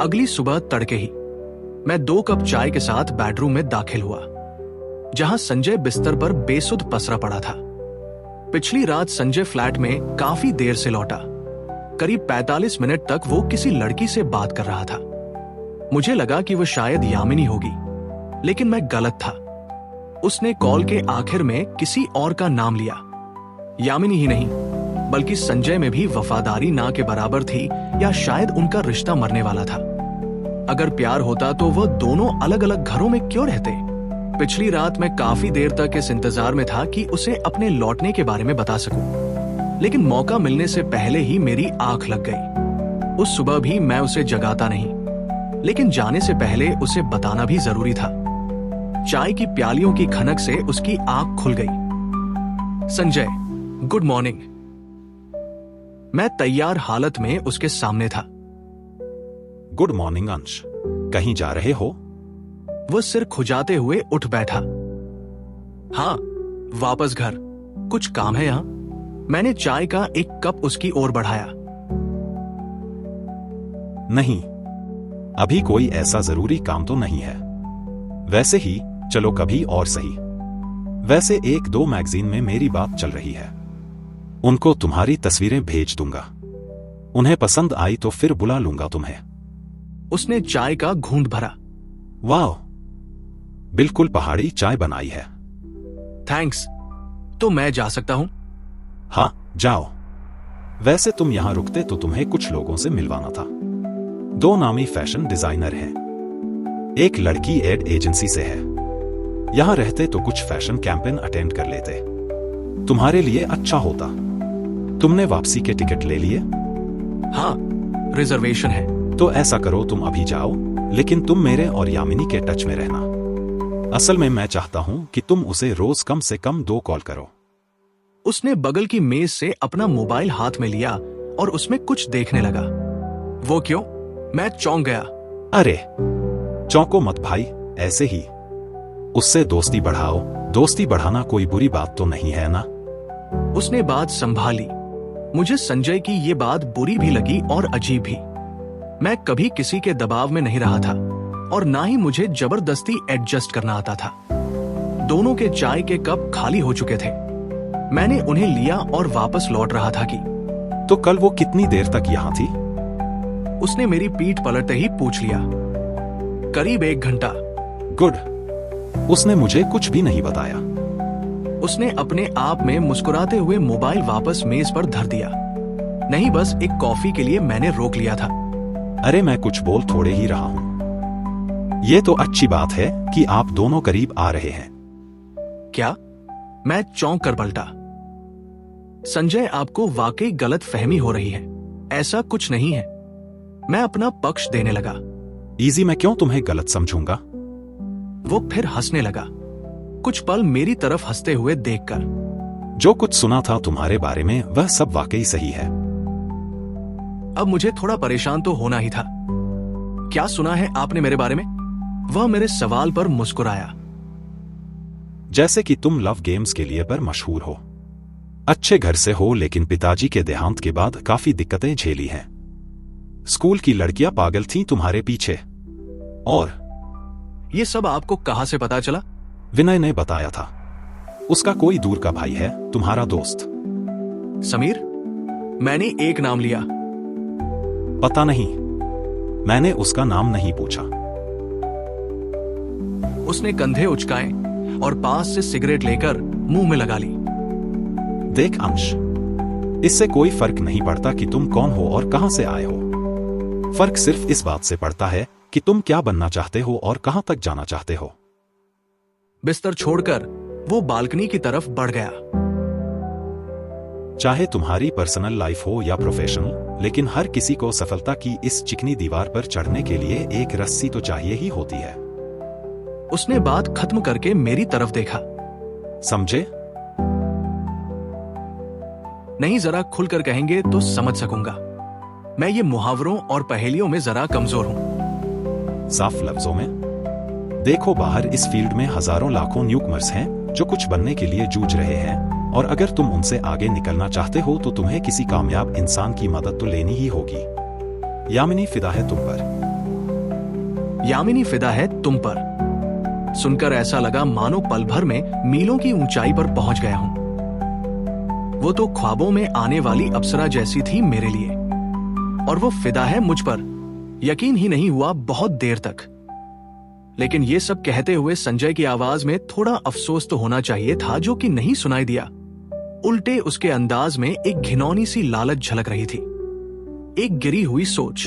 अगली सुबह तड़के ही मैं 2 कप चाय के साथ बेडरूम में दाखिल हुआ, जहां संजय बिस्तर पर बेसुध पसरा पड़ा था। पिछली रात संजय फ्लैट में काफी देर से लौटा। करीब 45 मिनट तक वो किसी लड़की से बात कर रहा था। मुझे लगा कि वो शायद यामिनी होगी, लेकिन मैं गलत था। उसने कॉल के आखिर में किसी और का नाम लिया। यामिनी ही नहीं, बल्कि संजय में भी वफादारी ना के बराबर थी, या शायद उनका रिश्ता मरने वाला था। अगर प्यार होता तो वो दोनों अलग अलग घरों में क्यों रहते? पिछली रात मैं काफी देर तक इस इंतजार में था कि उसे अपने लौटने के बारे में बता सकूं, लेकिन मौका मिलने से पहले ही मेरी आंख लग गई। उस सुबह भी मैं उसे जगाता नहीं, लेकिन जाने से पहले उसे बताना भी जरूरी था। चाय की प्यालियों की खनक से उसकी आंख खुल गई। Sanjay, good morning. मैं तैयार हालत में उसके सामने था। गुड मॉर्निंग अंश, कहीं जा रहे हो? वो सिर खुजाते हुए उठ बैठा। हाँ, वापस घर, कुछ काम है यहां। मैंने चाय का एक कप उसकी ओर बढ़ाया। नहीं, अभी कोई ऐसा जरूरी काम तो नहीं है। वैसे ही चलो कभी और सही। वैसे 1-2 मैगजीन में मेरी बात चल रही है, उनको तुम्हारी तस्वीरें भेज दूंगा। उन्हें पसंद आई तो फिर बुला लूंगा तुम्हें। उसने चाय का घूंट भरा। वाह, बिल्कुल पहाड़ी चाय बनाई है। थैंक्स। तो मैं जा सकता हूं? हाँ, जाओ। वैसे तुम यहां रुकते तो तुम्हें कुछ लोगों से मिलवाना था। 2 नामी फैशन डिजाइनर हैं। एक लड़की एड एजेंसी से है। यहां रहते तो कुछ फैशन कैंपेन अटेंड कर लेते। तुम्हारे लिए अच्छा होता। तुमने वापसी के टिकट ले लिए? हाँ, रिजर्वेशन है। तो ऐसा करो, तुम अभी जाओ, लेकिन तुम मेरे और यामिनी के टच में रहना। असल में मैं चाहता हूं कि तुम उसे रोज कम से कम 2 कॉल करो। उसने बगल की मेज से अपना मोबाइल हाथ में लिया और उसमें कुछ देखने लगा। वो क्यों? मैं चौंक गया। अरे चौंको मत भाई, ऐसे ही। उससे दोस्ती बढ़ाओ। दोस्ती बढ़ाना कोई बुरी बात तो नहीं है ना? उसने बात संभाली। मुझे संजय की ये बात बुरी भी लगी और अजीब भी। मैं कभी किसी के दबाव में नहीं रहा था, और ना ही मुझे जबरदस्ती एडजस्ट करना आता था। दोनों के चाय के कप खाली हो चुके थे। मैंने उन्हें लिया और वापस लौट रहा था कि तो कल वो कितनी देर तक यहां थी? उसने मेरी पीठ पलटते ही पूछ लिया। करीब 1 घंटा। गुड। उसने मुझे कुछ भी नहीं बताया। उसने अपने आप में मुस्कुराते हुए मोबाइल वापस मेज पर धर दिया। नहीं, बस एक कॉफी के लिए मैंने रोक लिया था। अरे मैं कुछ बोल थोड़े ही रहा हूं। ये तो अच्छी बात है कि आप दोनों करीब आ रहे हैं। क्या? मैं चौंक कर पलटा। संजय, आपको वाकई गलत फहमी हो रही है। ऐसा कुछ नहीं है। मैं अपना पक्ष देने लगा। इजी, मैं क्यों तुम्हें गलत समझूंगा? वो फिर हंसने लगा, कुछ पल मेरी तरफ हंसते हुए देखकर। जो कुछ सुना था तुम्हारे बारे में वह सब वाकई सही है। अब मुझे थोड़ा परेशान तो होना ही था। क्या सुना है आपने मेरे बारे में? वह मेरे सवाल पर मुस्कुराया। जैसे कि तुम लव गेम्स के लिए पर मशहूर हो, अच्छे घर से हो, लेकिन पिताजी के देहांत के बाद काफी दिक्कतें झेली हैं। स्कूल की लड़कियां पागल थीं तुम्हारे पीछे। और ये सब आपको कहां से पता चला? विनय ने बताया था। उसका कोई दूर का भाई है, तुम्हारा दोस्त। समीर? मैंने एक नाम लिया। पता नहीं, मैंने उसका नाम नहीं पूछा। उसने कंधे उचकाए और पास से सिगरेट लेकर मुंह में लगा ली। देख अंश, इससे कोई फर्क नहीं पड़ता कि तुम कौन हो और कहां से आए हो। फर्क सिर्फ इस बात से पड़ता है कि तुम क्या बनना चाहते हो और कहां तक जाना चाहते हो। बिस्तर छोड़कर वो बालकनी की तरफ बढ़ गया। चाहे तुम्हारी पर्सनल लाइफ हो या प्रोफेशनल, लेकिन हर किसी को सफलता की इस चिकनी दीवार पर चढ़ने के लिए एक रस्सी तो चाहिए ही होती है। उसने बात खत्म करके मेरी तरफ देखा। समझे? नहीं, जरा खुलकर कहेंगे तो समझ सकूंगा। मैं ये मुहावरों और पहेलियों में जरा कमजोर हूं। साफ लफ्जों में देखो, बाहर इस फील्ड में हजारों लाखों न्यूकमर्स हैं जो कुछ बनने के लिए जूझ रहे हैं, और अगर तुम उनसे आगे निकलना चाहते हो तो तुम्हें किसी कामयाब इंसान की मदद तो लेनी ही होगी। यामिनी फिदा है तुम पर। यामिनी फिदा है तुम पर। सुनकर ऐसा लगा मानो पल भर में मीलों की ऊंचाई पर पहुंच गया हूं। वो तो ख्वाबों में आने वाली अप्सरा जैसी थी मेरे लिए, और वो फिदा है मुझ पर। यकीन ही नहीं हुआ बहुत देर तक। लेकिन ये सब कहते हुए संजय की आवाज में थोड़ा अफसोस तो होना चाहिए था, जो कि नहीं सुनाई दिया। उल्टे उसके अंदाज में एक घिनौनी सी लालच झलक रही थी, एक गिरी हुई सोच,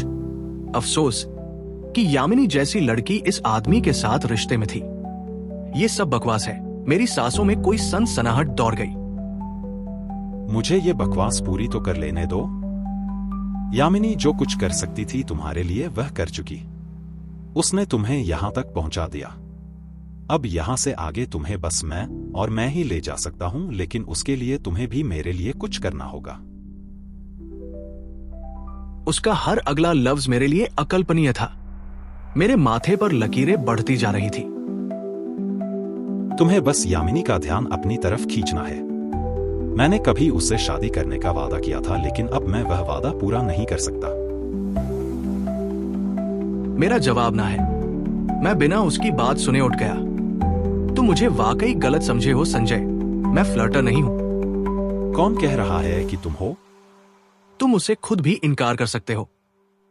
अफसोस कि यामिनी जैसी लड़की इस आदमी के साथ रिश्ते में थी। ये सब बकवास है। मेरी सांसों में कोई सनसनाहट दौड़ गई। मुझे ये बकवास पूरी तो कर लेने दो। यामिनी जो कुछ कर सकती थी तुम्हारे लिए वह कर चुकी। उसने तुम्हें यहां तक पहुंचा दिया। अब यहां से आगे तुम्हें बस मैं ही ले जा सकता हूं, लेकिन उसके लिए तुम्हें भी मेरे लिए कुछ करना होगा। उसका हर अगला लफ्ज मेरे लिए अकल्पनीय था। मेरे माथे पर लकीरें बढ़ती जा रही थी। तुम्हें बस यामिनी का ध्यान अपनी तरफ खींचना है। मैंने कभी उससे शादी करने का वादा किया था, लेकिन अब मैं वह वादा पूरा नहीं कर सकता। मेरा जवाब ना है। मैं बिना उसकी बात सुने उठ गया। तुम मुझे वाकई गलत समझे हो संजय। मैं फ्लर्टर नहीं हूं। कौन कह रहा है कि तुम हो? तुम उसे खुद भी इनकार कर सकते हो।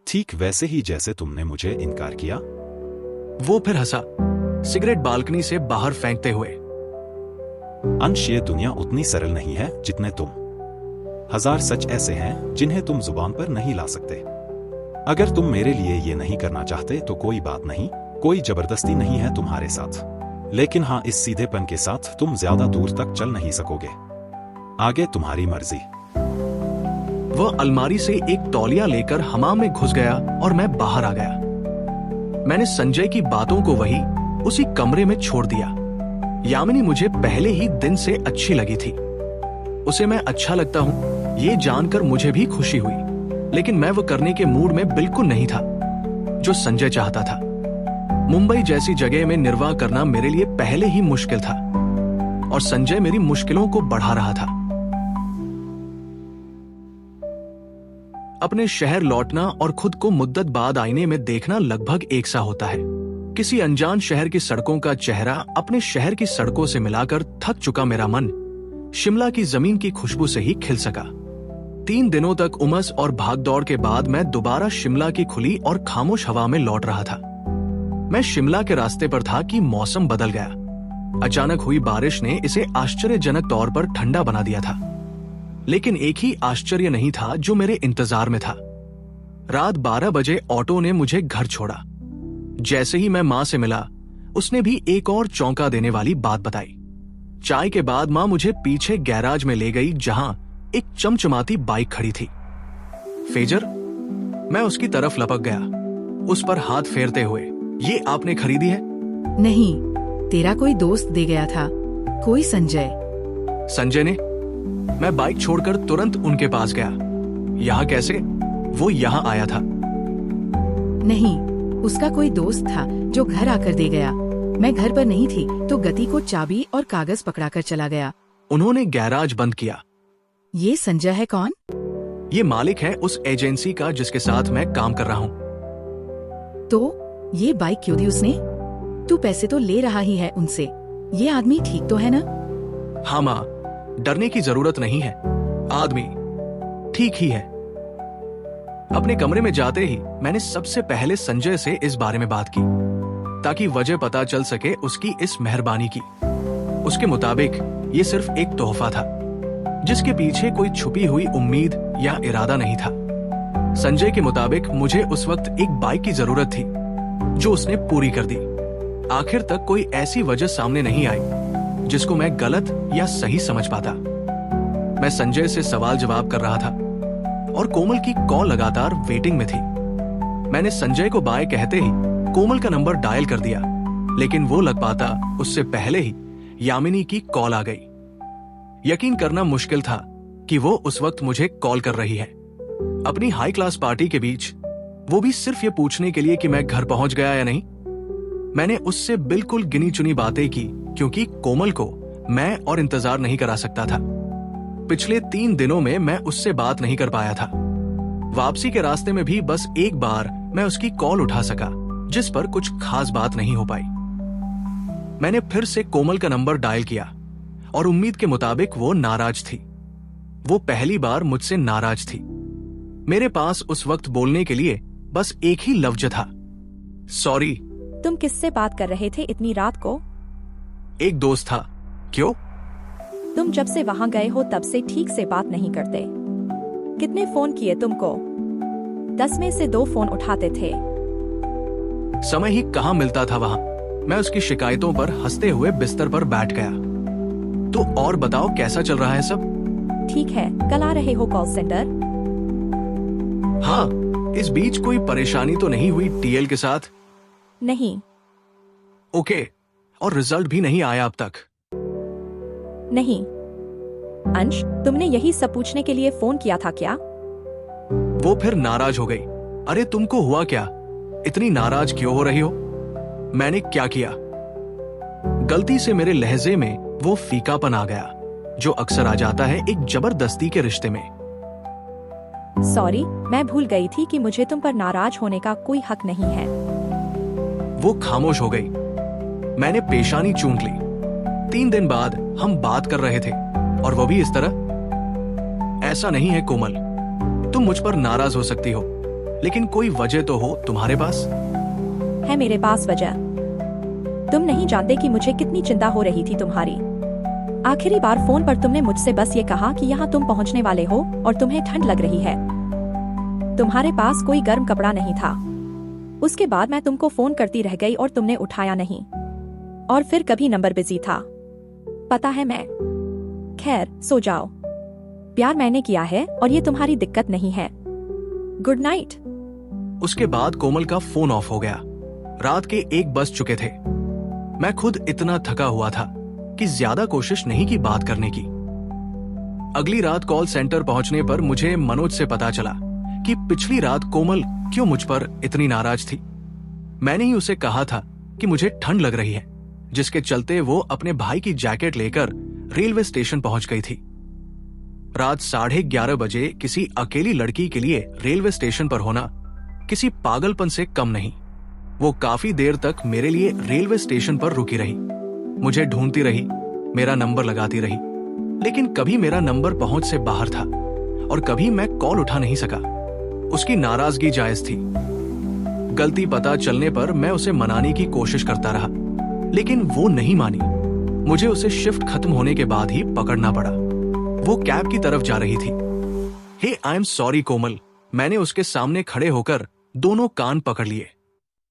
ठीक वैसे ही जैसे तुमने मुझे इनकार किया। वो फिर हंसा, सिगरेट बालकनी से बाहर फेंकते हुए। अंश, ये दुनिया उतनी सरल नहीं है जितने तुम। हजार सच ऐसे हैं जिन्हें तुम जुबान पर नहीं ला सकते। अगर तुम मेरे लिए ये नहीं करना चाहते तो कोई बात नहीं, कोई जबरदस्ती नहीं है तुम्हारे साथ। लेकिन हाँ, इस सीधेपन के साथ तुम ज्यादा दूर तक चल नहीं सकोगे। आगे तुम्हारी मर्जी। वह अलमारी से एक तौलिया लेकर हमाम में घुस गया और मैं बाहर आ गया। मैंने संजय की बातों को वही उसी कमरे में छोड़ दिया। यामिनी मुझे पहले ही दिन से अच्छी लगी थी। उसे मैं अच्छा लगता हूं ये जानकर मुझे भी खुशी हुई, लेकिन मैं वो करने के मूड में बिल्कुल नहीं था जो संजय चाहता था। मुंबई जैसी जगह में निर्वाह करना मेरे लिए पहले ही मुश्किल था, और संजय मेरी मुश्किलों को बढ़ा रहा था। अपने शहर लौटना और खुद को मुद्दत बाद आईने में देखना लगभग एक सा होता है। किसी अनजान शहर की सड़कों का चेहरा अपने शहर की सड़कों से मिलाकर थक चुका मेरा मन शिमला की जमीन की खुशबू से ही खिल सका। 3 दिनों तक उमस और भागदौड़ के बाद मैं दोबारा शिमला की खुली और खामोश हवा में लौट रहा था। मैं शिमला के रास्ते पर था कि मौसम बदल गया। अचानक हुई बारिश ने इसे आश्चर्यजनक तौर पर ठंडा बना दिया था। लेकिन एक ही आश्चर्य नहीं था जो मेरे इंतजार में था। रात 12 बजे ऑटो ने मुझे घर छोड़ा। जैसे ही मैं मां से मिला, उसने भी एक और चौंका देने वाली बात बताई। चाय के बाद मां मुझे पीछे गैराज में ले गई, जहां एक चमचमाती बाइक खड़ी थी। फेजर, मैं उसकी तरफ लपक गया, उस पर हाथ फेरते हुए। ये आपने खरीदी है? नहीं, तेरा कोई दोस्त दे गया था, कोई संजय। संजय ने? मैं बाइक छोड़कर तुरंत उनके पास गया। यहाँ कैसे? वो यहाँ आया था। नहीं, उसका कोई दोस्त था जो घर आकर दे गया। मैं घर पर नहीं थी तो गति को चाबी और कागज पकड़ाकर चला गया। उन्होंने गैराज बंद किया। ये संजय है कौन? ये मालिक है उस एजेंसी का जिसके साथ मैं काम कर रहा हूँ। तो ये बाइक क्यों दी उसने? तू पैसे तो ले रहा ही है उनसे। ये आदमी ठीक तो है ना? हाँ माँ, डरने की जरूरत नहीं है। आदमी ठीक ही है। अपने कमरे में जाते ही मैंने सबसे पहले संजय से इस बारे में बात की, ताकि वजह पता चल सके उसकी इस मेहरबानी की। उसके मुताबिक ये सिर्फ एक तोहफा था, जिसके पीछे कोई छुपी हुई उम्मीद या इरादा नहीं था। संजय के मुताबिक मुझे उस वक्त एक बाइक की जरूरत थी, जो उसने पूरी कर दी। आखिर तक कोई ऐसी वजह सामने नहीं आई जिसको मैं गलत या सही समझ पाता। मैं संजय से सवाल जवाब कर रहा था और कोमल की कॉल लगातार वेटिंग में थी। मैंने संजय को बाय कहते ही कोमल का नंबर डायल कर दिया, लेकिन वो लग पाता उससे पहले ही यामिनी की कॉल आ गई। यकीन करना मुश्किल था कि वो उस वक्त मुझे कॉल कर रही है, अपनी हाई क्लास पार्टी के बीच, वो भी सिर्फ ये पूछने के लिए कि मैं घर पहुंच गया या नहीं। मैंने उससे बिल्कुल गिनी चुनी बातें की, क्योंकि कोमल को मैं और इंतजार नहीं करा सकता था। पिछले 3 दिनों में मैं उससे बात नहीं कर पाया था। वापसी के रास्ते में भी बस एक बार मैं उसकी कॉल उठा सका, जिस पर कुछ खास बात नहीं हो पाई। मैंने फिर से कोमल का नंबर डायल किया और उम्मीद के मुताबिक वो नाराज थी। वो पहली बार मुझसे नाराज थी। मेरे पास उस वक्त बोलने के लिए बस एक ही लफ्ज था, सॉरी। तुम किससे बात कर रहे थे इतनी रात को? एक दोस्त था। क्यों? तुम जब से वहाँ गए हो तब से ठीक से बात नहीं करते। कितने फोन किए तुमको? 10 में से 2 फोन उठाते थे। समय ही कहाँ मिलता था वहाँ। मैं उसकी शिकायतों पर हंसते हुए बिस्तर पर बैठ गया। तो और बताओ कैसा चल रहा है सब? ठीक है, कल आ रहे हो कॉल सेंटर? हाँ, इस बीच कोई परेशानी तो नहीं हुई टीएल के साथ? नहीं। ओके, और रिजल्ट भी नहीं आया अब तक? नहीं। अंश, तुमने यही सब पूछने के लिए फोन किया था क्या? वो फिर नाराज हो गई। अरे तुमको हुआ क्या? इतनी नाराज क्यों हो रही हो? मैंने क्या किया? गलती से मेरे लहजे में वो फीकापन आ गया जो अक्सर आ जाता है एक जबरदस्ती के रिश्ते में। सॉरी, मैं भूल गई थी कि मुझे तुम पर नाराज होने का कोई हक नहीं है। वो खामोश हो गई। मैंने पेशानी चूम ली। 3 दिन बाद हम बात कर रहे थे और वो भी इस तरह। ऐसा नहीं है कोमल, तुम मुझ पर नाराज हो सकती हो, लेकिन कोई वजह तो हो तुम्हारे पास। है मेरे पास वजह। तुम नहीं जानते कि मुझे कितनी चिंता हो रही थी तुम्हारी। आखिरी बार फोन पर तुमने मुझसे बस ये कहा कि यहाँ तुम पहुँचने वाले हो और तुम्हें ठंड लग रही है। तुम्हारे पास कोई गर्म कपड़ा नहीं था। उसके बाद मैं तुमको फोन करती रह गई और तुमने उठाया नहीं, और फिर कभी नंबर बिजी था। पता है मैं। खैर, सो जाओ। प्यार मैंने किया है और ये तुम्हारी दिक्कत नहीं है। Good night. उसके बाद कोमल का फोन ऑफ हो गया। रात के 1 बज चुके थे। मैं खुद इतना थका हुआ था कि ज्यादा कोशिश नहीं की बात करने की। अगली रात कॉल सेंटर पहुंचने पर मुझे मनोज से पता चला कि पिछली रात कोमल क्यों मुझ पर इतनी नाराज थी। मैंने ही उसे कहा था कि मुझे ठंड लग रही है, जिसके चलते वो अपने भाई की जैकेट लेकर रेलवे स्टेशन पहुंच गई थी। रात 11:30 बजे किसी अकेली लड़की के लिए रेलवे स्टेशन पर होना किसी पागलपन से कम नहीं। वो काफी देर तक मेरे लिए रेलवे स्टेशन पर रुकी रही, मुझे ढूंढती रही, मेरा नंबर लगाती रही, लेकिन कभी मेरा नंबर पहुंच से बाहर था और कभी मैं कॉल उठा नहीं सका। उसकी नाराजगी जायज थी। गलती पता चलने पर मैं उसे मनाने की कोशिश करता रहा, लेकिन वो नहीं मानी। मुझे उसे शिफ्ट खत्म होने के बाद ही पकड़ना पड़ा। वो कैब की तरफ जा रही थी। हे आई एम सॉरी कोमल, मैंने उसके सामने खड़े होकर दोनों कान पकड़ लिए।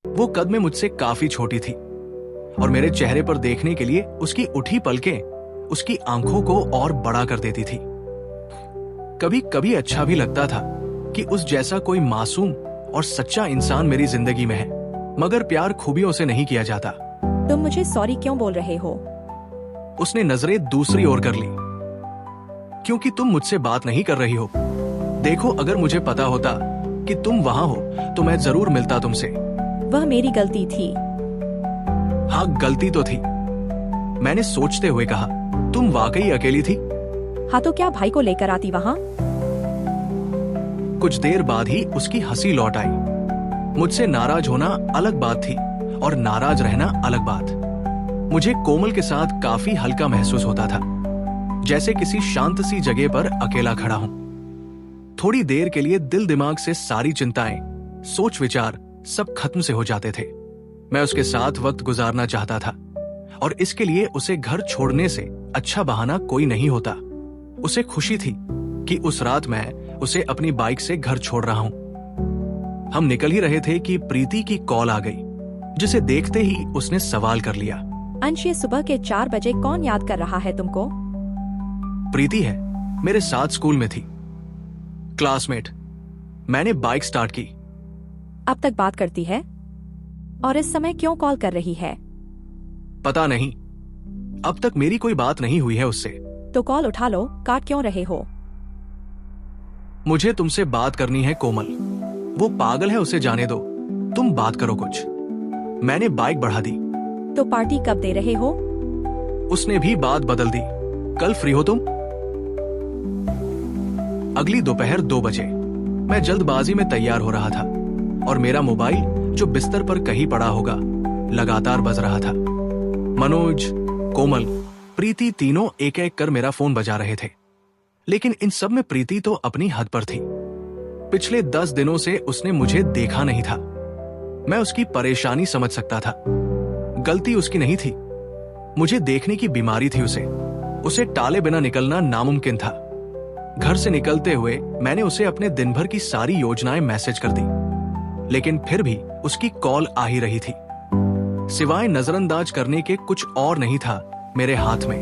वो कद में मुझसे काफी छोटी थी और मेरे चेहरे पर देखने के लिए उसकी उठी पलकें उसकी आंखों को और बड़ा कर देती थी। कभी कभी अच्छा भी लगता था कि उस जैसा कोई मासूम और सच्चा इंसान मेरी जिंदगी में है, मगर प्यार खूबियों से नहीं किया जाता। तुम मुझे सॉरी क्यों बोल रहे हो? उसने नजरें दूसरी ओर कर ली। क्योंकि तुम मुझसे बात नहीं कर रही हो। देखो, अगर मुझे पता होता कि तुम वहां हो तो मैं जरूर मिलता तुमसे। वह मेरी गलती थी। हाँ, गलती तो थी, मैंने सोचते हुए कहा। तुम वाकई अकेली थी? हाँ, तो क्या भाई को लेकर आती वहाँ? कुछ देर बाद ही उसकी हंसी लौट आई। मुझसे नाराज होना अलग बात थी और नाराज रहना अलग बात। मुझे कोमल के साथ काफी हल्का महसूस होता था, जैसे किसी शांत सी जगह पर अकेला खड़ा हूं। थोड़ी देर के लिए दिल दिमाग से सारी चिंताएं, सोच विचार सब खत्म से हो जाते थे। मैं उसके साथ वक्त गुजारना चाहता था और इसके लिए उसे घर छोड़ने से अच्छा बहाना कोई नहीं होता। उसे खुशी थी कि उस रात मैं उसे अपनी बाइक से घर छोड़ रहा हूं। हम निकल ही रहे थे कि प्रीति की कॉल आ गई, जिसे देखते ही उसने सवाल कर लिया। अंश, ये सुबह के 4 बजे कौन याद कर रहा है तुमको? प्रीति है, मेरे साथ स्कूल में थी, क्लासमेट। मैंने बाइक स्टार्ट की। अब तक बात करती है और इस समय क्यों कॉल कर रही है? पता नहीं, अब तक मेरी कोई बात नहीं हुई है उससे। तो कॉल उठा लो, काट क्यों रहे हो? मुझे तुमसे बात करनी है कोमल। वो पागल है, उसे जाने दो, तुम बात करो कुछ। मैंने बाइक बढ़ा दी। तो पार्टी कब दे रहे हो? उसने भी बात बदल दी। कल फ्री हो तुम? अगली दोपहर 2 बजे। मैं जल्दबाजी में तैयार हो रहा था और मेरा मोबाइल जो बिस्तर पर कहीं पड़ा होगा, लगातार बज रहा था। मनोज, कोमल, प्रीति तीनों एक एक कर मेरा फोन बजा रहे थे, लेकिन इन सब में प्रीति तो अपनी हद पर थी। पिछले 10 दिनों से उसने मुझे देखा नहीं था। मैं उसकी परेशानी समझ सकता था। गलती उसकी नहीं थी, मुझे देखने की बीमारी थी। उसे टाले बिना निकलना नामुमकिन था। घर से निकलते हुए मैंने उसे अपने दिन भर की सारी योजनाएं मैसेज कर दी, लेकिन फिर भी उसकी कॉल आ ही रही थी। सिवाय नजरअंदाज करने के कुछ और नहीं था मेरे हाथ में।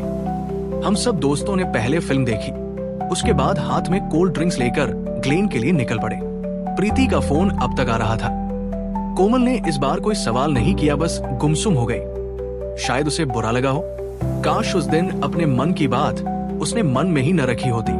हम सब दोस्तों ने पहले फिल्म देखी, उसके बाद हाथ में कोल्ड ड्रिंक्स लेकर ग्लेन के लिए निकल पड़े। प्रीति का फोन अब तक आ रहा था। कोमल ने इस बार कोई सवाल नहीं किया, बस गुमसुम हो गई। शायद उसे बुरा लगा हो। काश उस दिन अपने मन की बात उसने मन में ही न रखी होती।